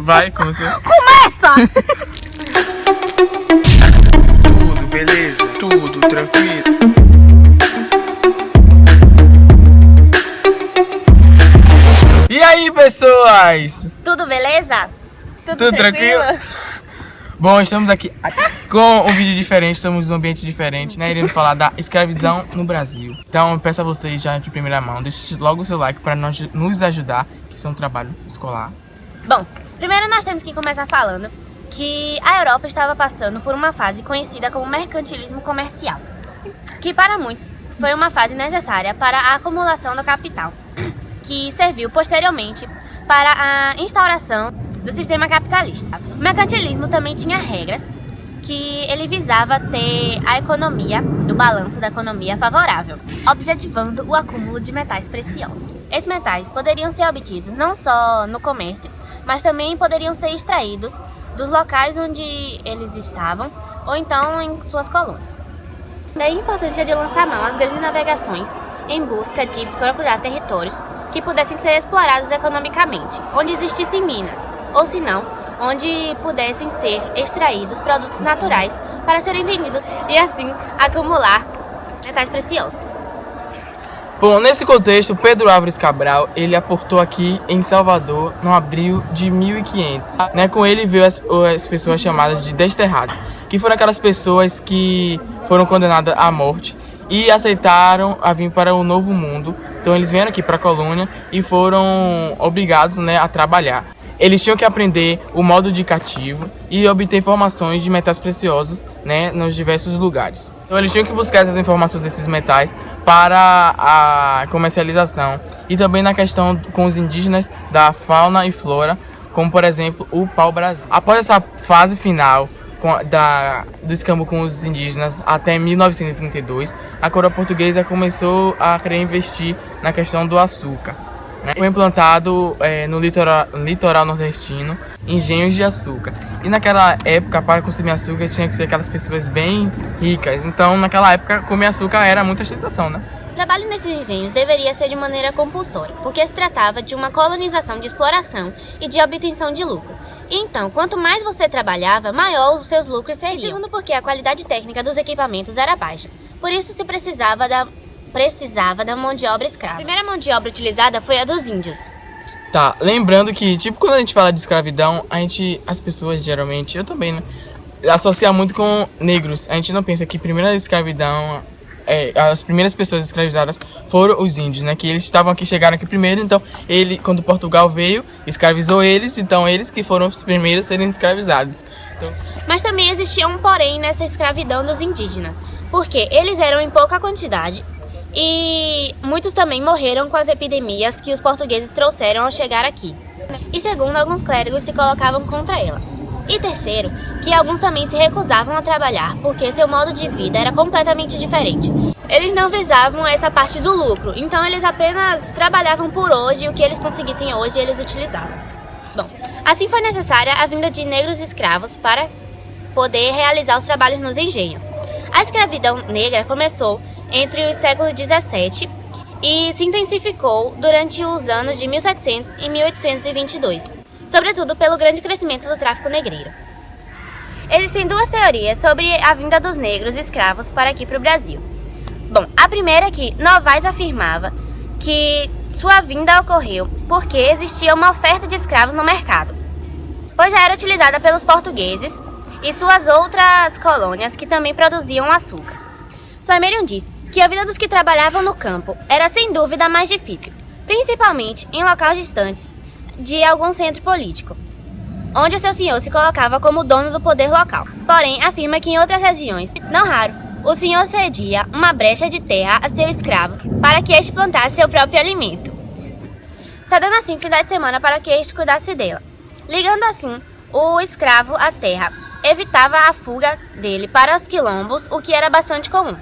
Vai, começou. Começa! Tudo beleza, tudo tranquilo. E aí, pessoas? Tudo beleza? Tudo tranquilo? Bom, estamos aqui com um vídeo diferente, estamos num ambiente diferente, né? Iremos falar da escravidão no Brasil. Então, eu peço a vocês já de primeira mão, deixe logo o seu like para nos ajudar, que isso é um trabalho escolar. Bom, primeiro nós temos que começar falando que a Europa estava passando por uma fase conhecida como mercantilismo comercial, que para muitos foi uma fase necessária para a acumulação do capital, que serviu posteriormente para a instauração do sistema capitalista. O mercantilismo também tinha regras que ele visava ter a economia, o balanço da economia favorável, objetivando o acúmulo de metais preciosos. Esses metais poderiam ser obtidos não só no comércio, mas também poderiam ser extraídos dos locais onde eles estavam ou então em suas colônias. Daí a importância de lançar mão às grandes navegações em busca de procurar territórios que pudessem ser explorados economicamente, onde existissem minas, ou se não, onde pudessem ser extraídos produtos naturais para serem vendidos e assim acumular metais preciosos. Bom, nesse contexto, Pedro Álvares Cabral, ele aportou aqui em Salvador no abril de 1500. Né? Com ele veio as pessoas chamadas de desterrados, que foram aquelas pessoas que foram condenadas à morte e aceitaram a vir para o Novo Mundo. Então eles vieram aqui para a colônia e foram obrigados, né, a trabalhar. Eles tinham que aprender o modo de cativo e obter informações de metais preciosos, né, nos diversos lugares. Então eles tinham que buscar essas informações desses metais para a comercialização e também na questão com os indígenas da fauna e flora, como por exemplo o pau-brasil. Após essa fase final do escambo com os indígenas até 1932, a coroa portuguesa começou a querer investir na questão do açúcar. Foi implantado no litoral nordestino engenhos de açúcar. E naquela época, para consumir açúcar, tinha que ser aquelas pessoas bem ricas. Então, naquela época, comer açúcar era muita ostentação, né? O trabalho nesses engenhos deveria ser de maneira compulsória, porque se tratava de uma colonização de exploração e de obtenção de lucro. E então, quanto mais você trabalhava, maior os seus lucros seriam. E segundo, porque a qualidade técnica dos equipamentos era baixa. Por isso se precisava da mão de obra escrava. A primeira mão de obra utilizada foi a dos índios. Tá, lembrando que, quando a gente fala de escravidão, as pessoas geralmente, eu também, né, associam muito com negros. A gente não pensa que a primeira escravidão, as primeiras pessoas escravizadas foram os índios, né, que eles estavam aqui, chegaram aqui primeiro, então quando Portugal veio, escravizou eles, então eles que foram os primeiros a serem escravizados. Então... Mas também existia um porém nessa escravidão dos indígenas, porque eles eram em pouca quantidade, e muitos também morreram com as epidemias que os portugueses trouxeram ao chegar aqui. E segundo, alguns clérigos se colocavam contra ela. E terceiro, que alguns também se recusavam a trabalhar porque seu modo de vida era completamente diferente. Eles não visavam essa parte do lucro, então eles apenas trabalhavam por hoje e o que eles conseguissem hoje eles utilizavam. Bom, assim foi necessária a vinda de negros escravos para poder realizar os trabalhos nos engenhos. A escravidão negra começou entre os séculos 17 e se intensificou durante os anos de 1700 e 1822, sobretudo pelo grande crescimento do tráfico negreiro. Existem duas teorias sobre a vinda dos negros escravos para aqui para o Brasil. Bom, a primeira é que Novaes afirmava que sua vinda ocorreu porque existia uma oferta de escravos no mercado, pois já era utilizada pelos portugueses e suas outras colônias que também produziam açúcar. Flammarion diz que a vida dos que trabalhavam no campo era sem dúvida mais difícil, principalmente em locais distantes de algum centro político, onde o seu senhor se colocava como dono do poder local. Porém, afirma que em outras regiões, não raro, o senhor cedia uma brecha de terra a seu escravo para que este plantasse seu próprio alimento, cedendo assim fim de semana para que este cuidasse dela. Ligando assim o escravo à terra, evitava a fuga dele para os quilombos, o que era bastante comum.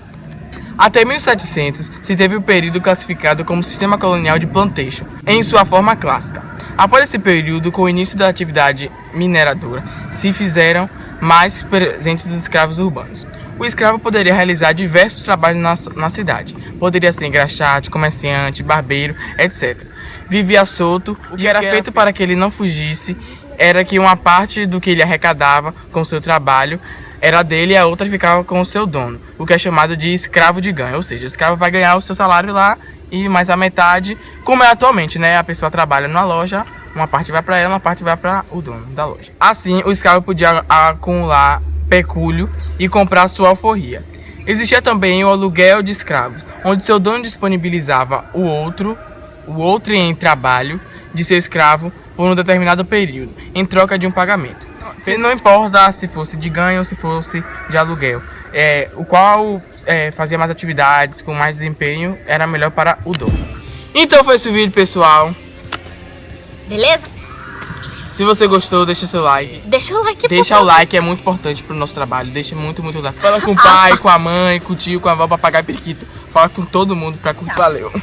Até 1700 se teve o período classificado como sistema colonial de plantation, em sua forma clássica. Após esse período, com o início da atividade mineradora, se fizeram mais presentes os escravos urbanos. O escravo poderia realizar diversos trabalhos na cidade. Poderia ser engraxate, comerciante, barbeiro, etc. vivia solto. O que era feito para que ele não fugisse era que uma parte do que ele arrecadava com seu trabalho era dele e a outra ficava com o seu dono, o que é chamado de escravo de ganho. Ou seja, o escravo vai ganhar o seu salário lá e mais a metade, como é atualmente, né? A pessoa trabalha numa loja, uma parte vai para ela, uma parte vai para o dono da loja. Assim, o escravo podia acumular pecúlio e comprar sua alforria. Existia também o aluguel de escravos, onde seu dono disponibilizava o outro em trabalho de seu escravo por um determinado período, em troca de um pagamento. Não importa se fosse de ganho ou se fosse de aluguel. O qual fazia mais atividades, com mais desempenho, era melhor para o dono. Então foi esse o vídeo, pessoal. Beleza? Se você gostou, deixa seu like. Deixa o like, Deixa o like, é muito importante pro nosso trabalho. Deixa muito like. Fala com o pai, com a mãe, com o tio, com a avó, papagaio, periquito. Fala com todo mundo pra curtir. Valeu.